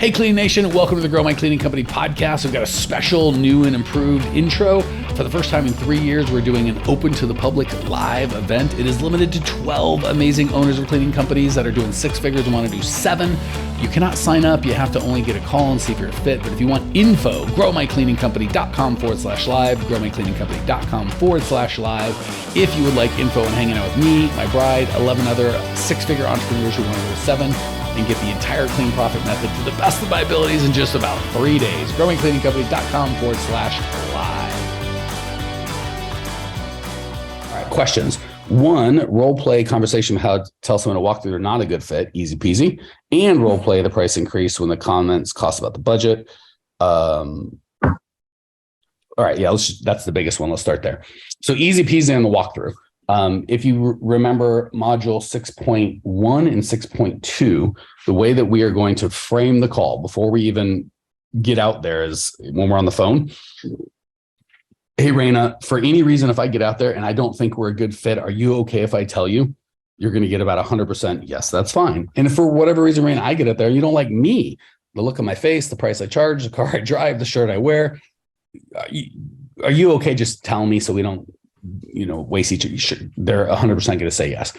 Hey, Cleaning Nation, welcome to the Grow My Cleaning Company podcast. We've got a special new and improved intro. For the first time in 3 years, we're doing an open to the public live event. It is limited to 12 amazing owners of cleaning companies that are doing six figures and want to do seven. You cannot sign up. You have to only get a call and see if you're a fit. But if you want info, growmycleaningcompany.com/live, growmycleaningcompany.com/live. If you would like info and hanging out with me, my bride, 11 other six-figure entrepreneurs who want to go to seven, and get the entire clean profit method to the best of my abilities in just about 3 days. growmycleaningcompany.com/live. All right, questions. One, role play conversation, how to tell someone to walk through they're not a good fit, easy peasy, and role play the price increase when the comments cost about the budget. All right, yeah, that's the biggest one. Let's start there. So easy peasy on the walkthrough. If you remember module 6.1 and 6.2, the way that we are going to frame the call before we even get out there is when we're on the phone. Hey, Raina, for any reason, if I get out there and I don't think we're a good fit, are you okay if I tell you? You're going to get about 100%. Yes, that's fine. And if for whatever reason, Raina, I get out there and you don't like me, the look on my face, the price I charge, the car I drive, the shirt I wear, are you okay just telling me so we don't waste each other? They're 100% going to say yes.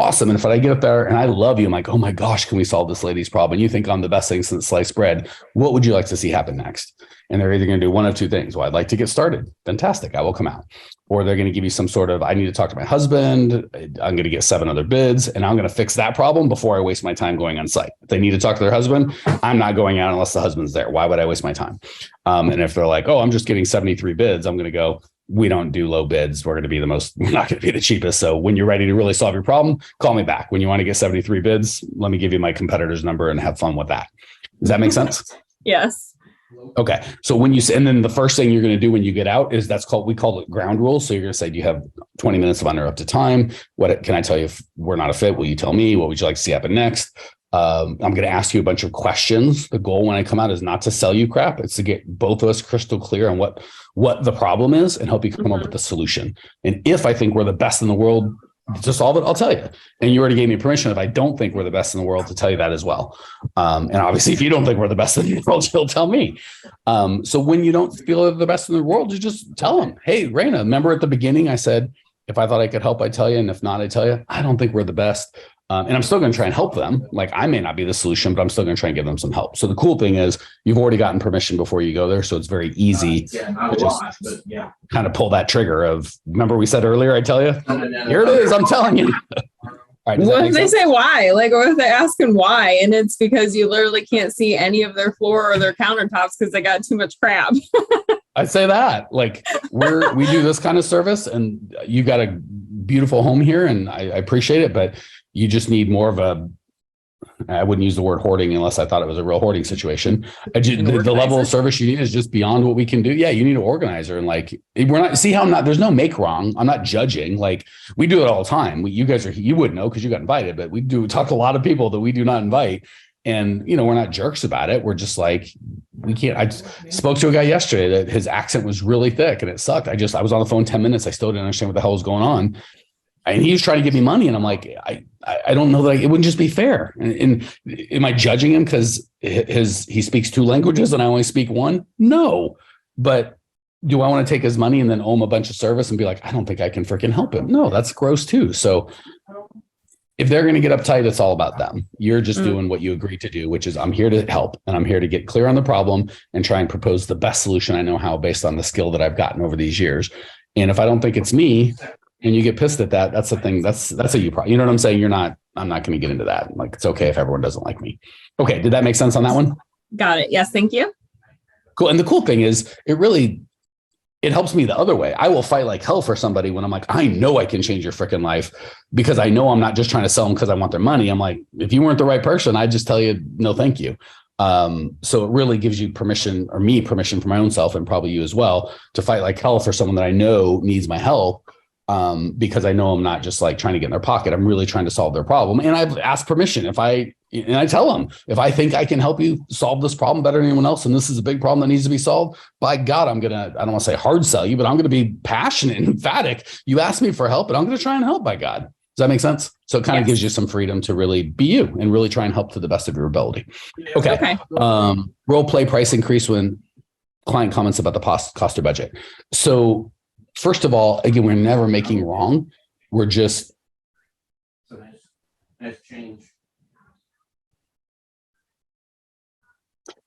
Awesome. And if I get up there and I love you, I'm like, oh my gosh, can we solve this lady's problem? And you think I'm the best thing since sliced bread. What would you like to see happen next? And they're either going to do one of two things. Well, I'd like to get started. Fantastic. I will come out. Or they're going to give you some sort of, I need to talk to my husband. I'm going to get 7 other bids and I'm going to fix that problem before I waste my time going on site. If they need to talk to their husband, I'm not going out unless the husband's there. Why would I waste my time? And if they're like, oh, I'm just getting 73 bids, I'm going to go, we don't do low bids. We're going to be we're not going to be the cheapest. So when you're ready to really solve your problem, call me back. When you want to get 73 bids, let me give you my competitor's number and have fun with that. Does that make sense? Yes. Okay. So and then the first thing you're going to do when you get out is we call it ground rules. So you're going to say, do you have 20 minutes of uninterrupted time? What can I tell you if we're not a fit? Will you tell me? What would you like to see happen next? I'm going to ask you a bunch of questions. The goal when I come out is not to sell you crap. It's to get both of us crystal clear on what the problem is and help you come up with the solution. And if I think we're the best in the world to solve it, I'll tell you. And you already gave me permission if I don't think we're the best in the world to tell you that as well. And obviously, if you don't think we're the best in the world, you'll tell me. So when you don't feel they're the best in the world, you just tell them, hey, Raina, remember at the beginning, I said, if I thought I could help, I'd tell you. And if not, I'd tell you, I don't think we're the best. And I'm still going to try and help them. Like I may not be the solution, but I'm still going to try and give them some help. So the cool thing is you've already gotten permission before you go there. So it's very easy to just kind of pull that trigger of, remember we said earlier, I tell you, here it is. I'm telling you. All right, what if they say why? Like, what if they're asking why? And it's because you literally can't see any of their floor or their countertops because they got too much crap. I'd say that like we do this kind of service and you got a beautiful home here and I appreciate it, but you just need more of I wouldn't use the word hoarding unless I thought it was a real hoarding situation. The level of service you need is just beyond what we can do. Yeah, you need an organizer. And like, there's no make wrong. I'm not judging. Like we do it all the time. You wouldn't know because you got invited, but we talk to a lot of people that we do not invite. And, we're not jerks about it. We're just like, we can't. I spoke to a guy yesterday that his accent was really thick and it sucked. I was on the phone 10 minutes. I still didn't understand what the hell was going on. And he was trying to give me money. And I'm like, I don't know that it wouldn't just be fair. And am I judging him because he speaks 2 languages and I only speak 1? No. But do I want to take his money and then owe him a bunch of service and be like, I don't think I can freaking help him? No, that's gross too. So if they're going to get uptight, it's all about them. You're just doing what you agreed to do, which is I'm here to help and I'm here to get clear on the problem and try and propose the best solution I know how based on the skill that I've gotten over these years. And if I don't think it's me, and you get pissed at that, that's the thing. That's a you problem. You know what I'm saying? I'm not going to get into that. Like, it's okay if everyone doesn't like me. Okay. Did that make sense on that one? Got it. Yes. Thank you. Cool. And the cool thing is it helps me the other way. I will fight like hell for somebody when I'm like, I know I can change your freaking life because I know I'm not just trying to sell them because I want their money. I'm like, if you weren't the right person, I'd just tell you, no, thank you. So it really gives you permission or me permission for my own self and probably you as well to fight like hell for someone that I know needs my help. Because I know I'm not just like trying to get in their pocket. I'm really trying to solve their problem. And I've asked permission and I tell them, if I think I can help you solve this problem better than anyone else, and this is a big problem that needs to be solved, by God, I don't want to say hard sell you, but I'm going to be passionate and emphatic. You asked me for help, and I'm going to try and help, by God. that make sense? So it kind of Yes. gives you some freedom to really be you and really try and help to the best of your ability. Okay. Role play price increase when client comments about the cost or budget. So first of all, again, we're never making wrong. We're just nice change.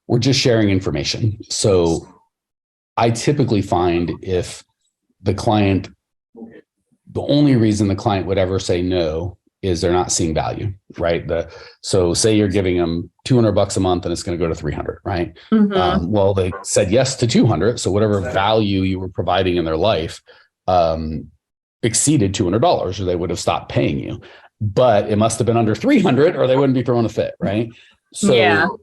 We're just sharing information. So I typically find if the client, the only reason the client would ever say no is they're not seeing value, right? So say you're giving them $200 a month and it's going to go to 300, right? Well, they said yes to 200. So whatever value you were providing in their life exceeded $200, or they would have stopped paying you. But it must have been under 300 or they wouldn't be throwing a fit, right? So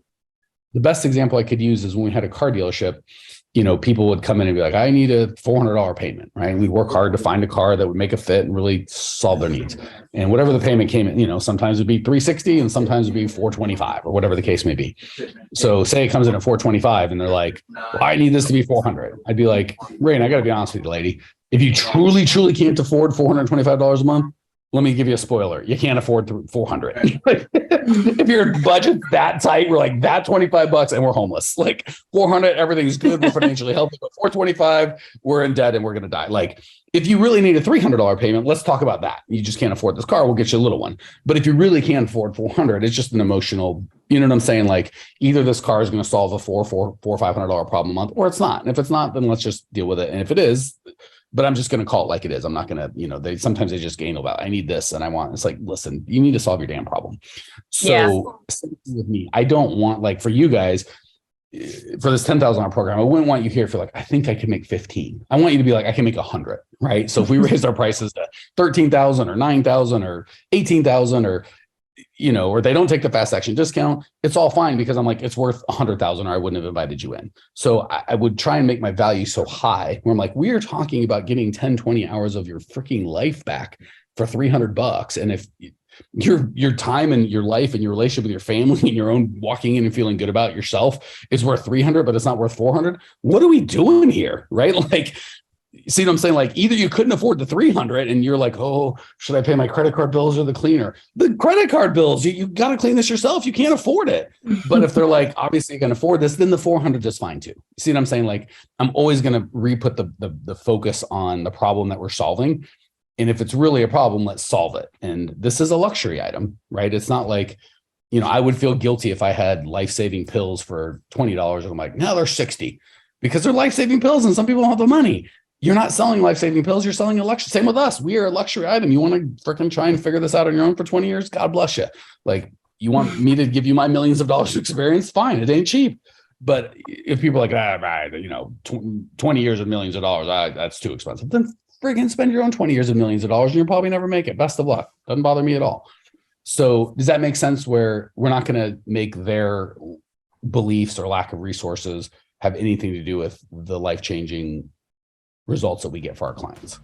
the best example I could use is when we had a car dealership, people would come in and be like, I need a $400 payment, right? We work hard to find a car that would make a fit and really solve their needs. And whatever the payment came in, sometimes it'd be $360 and sometimes it'd be $425 or whatever the case may be. So say it comes in at $425 and they're like, well, I need this to be $400. I'd be like, Rain, I got to be honest with you, lady. If you truly can't afford $425 a month, let me give you a spoiler. You can't afford $400. If your budget's that tight, we're like that $25 and we're homeless. Like $400, everything's good. We're financially healthy. But $425, we're in debt and we're going to die. Like if you really need a $300 payment, let's talk about that. You just can't afford this car. We'll get you a little one. But if you really can't afford $400, it's just an emotional, you know what I'm saying? Like either this car is going to solve a $500 problem a month, or it's not. And if it's not, then let's just deal with it. And if it is, but I'm just going to call it like it is. I'm not going to, sometimes they just gain about, I need this and I want, it's like, listen, you need to solve your damn problem. So with me, I don't want, like for you guys, for this $10,000 program, I wouldn't want you here for like, I think I can make 15. I want you to be like, I can make 100, right? So if we raised our prices to 13,000 or 9,000 or 18,000 or, or they don't take the fast action discount, it's all fine because I'm like, it's worth 100,000 or I wouldn't have invited you in. So I would try and make my value so high where I'm like, we are talking about getting 10, 20 hours of your freaking life back for $300. And if your time and your life and your relationship with your family and your own walking in and feeling good about yourself is worth 300, but it's not worth 400. What are we doing here? Right? Like, see what I'm saying? Like either you couldn't afford the 300 and you're like, oh, should I pay my credit card bills or the cleaner? The credit card bills, you got to clean this yourself. You can't afford it. But if they're like, obviously you can afford this, then the 400 is fine too. See what I'm saying? Like I'm always going to re-put the focus on the problem that we're solving. And if it's really a problem, let's solve it. And this is a luxury item, right? It's not like, I would feel guilty if I had life-saving pills for $20 and I'm like, no, they're 60 because they're life-saving pills and some people don't have the money. You're not selling life-saving pills. You're selling a luxury. Same with us. We are a luxury item. You want to freaking try and figure this out on your own for 20 years? God bless you. Like you want me to give you my millions of dollars of experience? Fine. It ain't cheap. But if people are like, 20 years of millions of dollars, that's too expensive. Then friggin' spend your own 20 years of millions of dollars and you'll probably never make it. Best of luck. Doesn't bother me at all. So does that make sense where we're not going to make their beliefs or lack of resources have anything to do with the life-changing results that we get for our clients?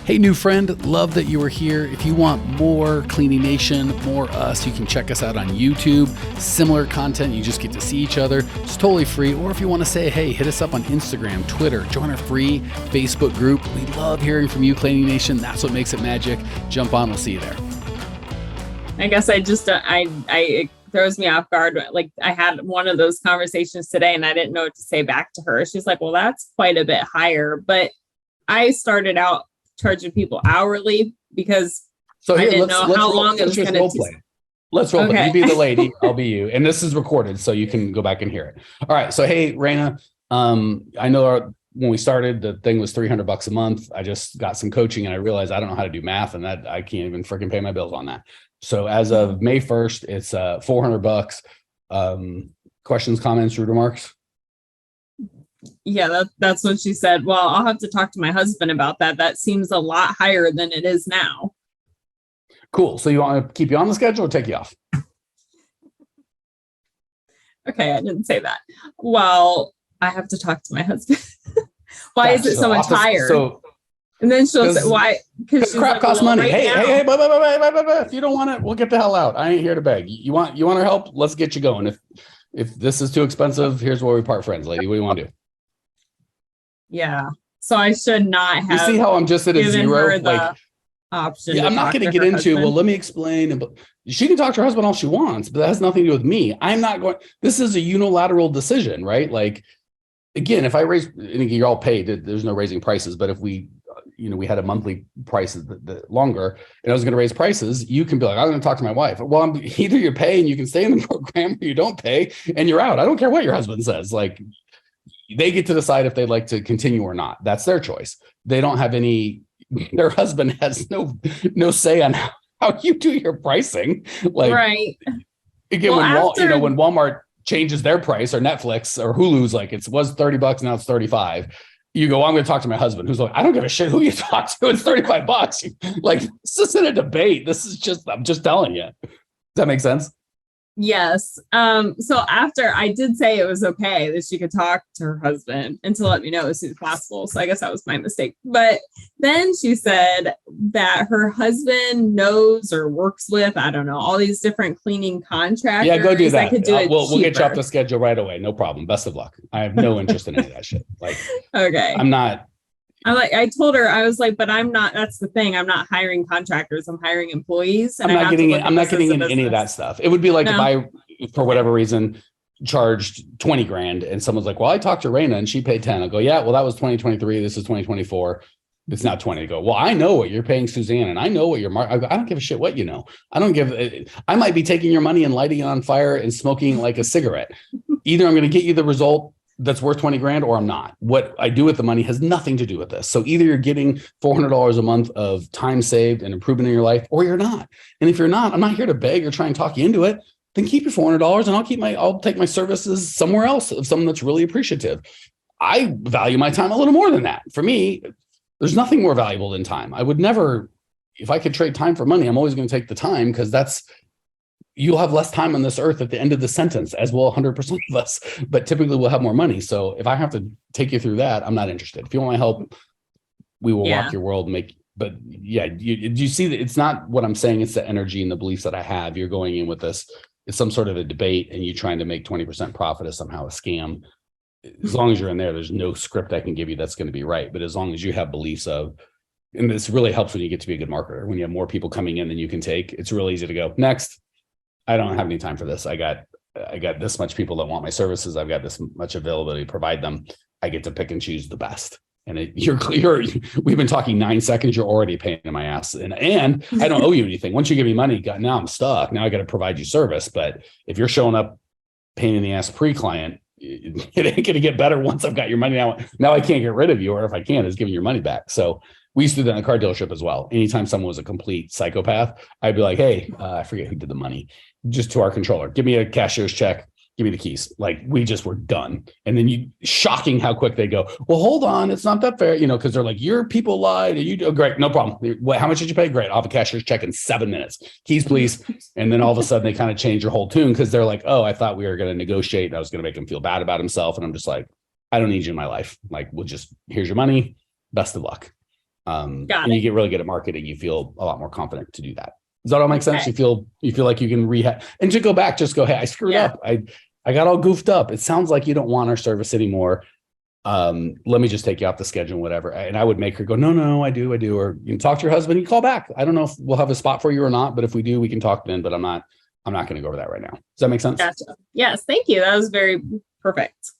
Hey, new friend, love that you were here. If you want more Cleaning Nation, more us, you can check us out on YouTube. Similar content, you just get to see each other. It's totally free. Or if you want to say, hey, hit us up on Instagram, Twitter, join our free Facebook group. We love hearing from you, Cleaning Nation. That's what makes it magic. Jump on, we'll see you there. I guess it throws me off guard. Like I had one of those conversations today and I didn't know what to say back to her. She's like, well, that's quite a bit higher. But I started out charging people hourly because I didn't know how long it was going to take. Let's role play. You be the lady, I'll be you. And this is recorded, so you can go back and hear it. All right. So, hey, Raina, I know when we started, the thing was $300 a month. I just got some coaching and I realized I don't know how to do math and that I can't even freaking pay my bills on that. So as of May 1st, it's $400. Questions, comments, rude remarks? Yeah, that's what she said. Well, I'll have to talk to my husband about that. That seems a lot higher than it is now. Cool. So you want to keep you on the schedule or take you off? Okay, I didn't say that. Well, I have to talk to my husband. Why is it so much higher? So, and then she'll say, why? Because crap like, costs well, money. right Hey, if you don't want it, we'll get the hell out. I ain't here to beg. You want our help? Let's get you going. If this is too expensive, here's where we part friends, lady. What do you want to do? Yeah. So I should not have. You see how I'm just at a zero? option. Yeah, to I'm not talk going to to get her into, well, husband. let me explain. But she can talk to her husband all she wants, but that has nothing to do with me. I'm not going, this is a unilateral decision, right? Like, again, if I raise, and again, you're all paid, there's no raising prices, but if we, we had a monthly price longer and I was going to raise prices, you can be like, I'm going to talk to my wife. Well, either you're paying, you can stay in the program, or you don't pay and you're out. I don't care what your husband says. Like, they get to decide if they'd like to continue or not. That's their choice. They don't have any, their husband has no say on how you do your pricing. Like, Right. again, Well, when Walmart changes their price, or Netflix or Hulu's, like, it was $30, now it's 35. You go, well, I'm going to talk to my husband, who's like, I don't give a shit who you talk to. It's $35. Like, this isn't a debate. This is just, I'm just telling you. Does that make sense? yes. So after I did say it was okay that she could talk to her husband and to let me know as soon as possible. So I guess that was my mistake. But then she said that her husband knows or works with, I don't know, all these different cleaning contractors. Yeah, go do that. Could do it we'll get you off cheaper. the schedule right away. No problem. Best of luck. I have no interest in any of that shit. Like, Okay. I told her, I was like, but I'm not, that's the thing. I'm not hiring contractors. I'm hiring employees. And I'm not getting in any of that stuff. It would be like if I, for whatever reason, charged 20 grand and someone's like, well, I talked to Raina and she paid 10. I'll go, yeah, well, that was 2023. This is 2024. It's not 20. I go, well, I know what you're paying Suzanne and I know what your I don't give a shit what you know. I might be taking your money and lighting it on fire and smoking like a cigarette. Either I'm going to get you the result that's worth 20 grand or I'm not. What I do with the money has nothing to do with this. So either you're getting $400 a month of time saved and improvement in your life, or you're not. And if you're not, I'm not here to beg or try and talk you into it. Then keep your $400 and I'll take my services somewhere else of someone that's really appreciative. I value my time a little more than that. For me, there's nothing more valuable than time. I would never, if I could trade time for money, I'm always going to take the time, because you'll have less time on this earth at the end of the sentence, as will 100% of us, but typically we'll have more money. So if I have to take you through that, I'm not interested. If you want my help, we will rock your world, but yeah, you see that it's not what I'm saying. It's the energy and the beliefs that I have. You're going in with this. It's some sort of a debate and you trying to make 20% profit is somehow a scam. As long as you're in there's no script I can give you that's going to be right. But as long as you have beliefs of, and this really helps when you get to be a good marketer, when you have more people coming in than you can take, it's real easy to go, next. I don't have any time for this. I got this much people that want my services. I've got this much availability to provide them. I get to pick and choose the best. And we've been talking 9 seconds. You're already paying my ass. And I don't owe you anything. Once you give me money, now I'm stuck. Now I got to provide you service. But if you're showing up pain in the ass pre-client, it ain't going to get better once I've got your money. Now I can't get rid of you. Or if I can, it's giving your money back. So we used to do that in the car dealership as well. Anytime someone was a complete psychopath, I'd be like, hey, I forget who did the money. Just to our controller, give me a cashier's check, give me the keys. Like, we just were done. And then shocking how quick they go, well, hold on, it's not that fair, because they're like, your people lied and you do great, no problem. How much did you pay? Great, I'll have a cashier's check in 7 minutes. Keys, please. And then all of a sudden they kind of change your whole tune, because they're like, oh, I thought we were going to negotiate and I was going to make him feel bad about himself. And I'm just like, I don't need you in my life. Like, here's your money. Best of luck. And you get really good at marketing. You feel a lot more confident to do that. Does that all make sense? You feel like you can rehab and to go back, just go, hey, I screwed up. I got all goofed up. It sounds like you don't want our service anymore. Let me just take you off the schedule, whatever. And I would make her go, no, I do. Or you can talk to your husband, you call back. I don't know if we'll have a spot for you or not, but if we do, we can talk then, but I'm not going to go over that right now. Does that make sense? Gotcha. Yes. Thank you. That was very perfect.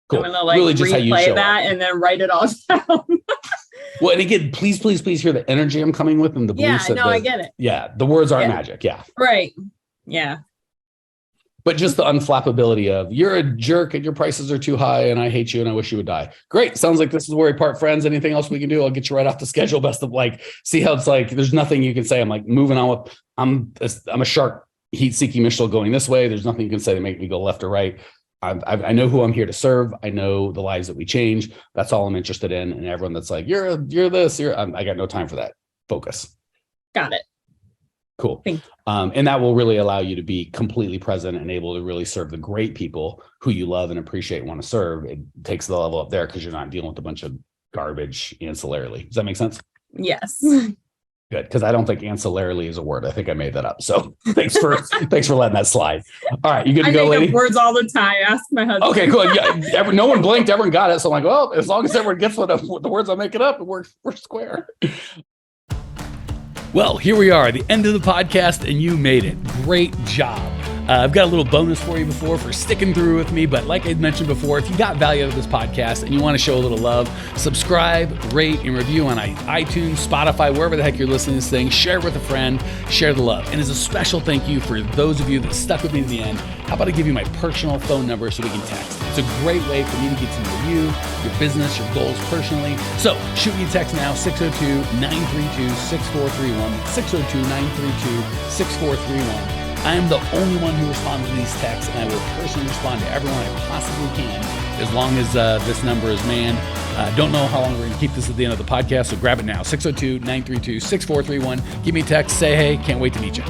Cool. I'm going to really just replay that and then write it all down. Well, and again, please hear the energy I'm coming with and the beliefs. Yeah, I get it. Yeah, the words aren't magic. Yeah. Right. Yeah. But just the unflappability of, you're a jerk and your prices are too high and I hate you and I wish you would die. Great. Sounds like this is where we part friends. Anything else we can do? I'll get you right off the schedule. Best of see how it's like, there's nothing you can say. I'm like moving on with, I'm a shark heat-seeking missile going this way. There's nothing you can say to make me go left or right. I know who I'm here to serve. I know the lives that we change. That's all I'm interested in. And everyone that's like, you're this, I got no time for that. Focus. Got it. Cool. And that will really allow you to be completely present and able to really serve the great people who you love and appreciate and want to serve. It takes the level up there because you're not dealing with a bunch of garbage ancillarily. Does that make sense? Yes. Good, because I don't think ancillarily is a word. I think I made that up. So thanks for letting that slide. All right, you good to go, lady? I make up words all the time. Ask my husband. Okay, cool. Yeah, no one blinked. Everyone got it. So I'm like, well, as long as everyone gets what the words I'm making up, we're square. Well, here we are, the end of the podcast, and you made it. Great job. I've got a little bonus for you for sticking through with me. But like I mentioned before, if you got value out of this podcast and you want to show a little love, subscribe, rate, and review on iTunes, Spotify, wherever the heck you're listening to this thing. Share it with a friend. Share the love. And as a special thank you for those of you that stuck with me to the end, how about I give you my personal phone number so we can text? It's a great way for me to get to know you, your business, your goals personally. So shoot me a text now, 602-932-6431, 602-932-6431. I am the only one who responds to these texts, and I will personally respond to everyone I possibly can as long as this number is manned. Don't know how long we're going to keep this at the end of the podcast, so grab it now, 602-932-6431. Give me a text, say hey, can't wait to meet you.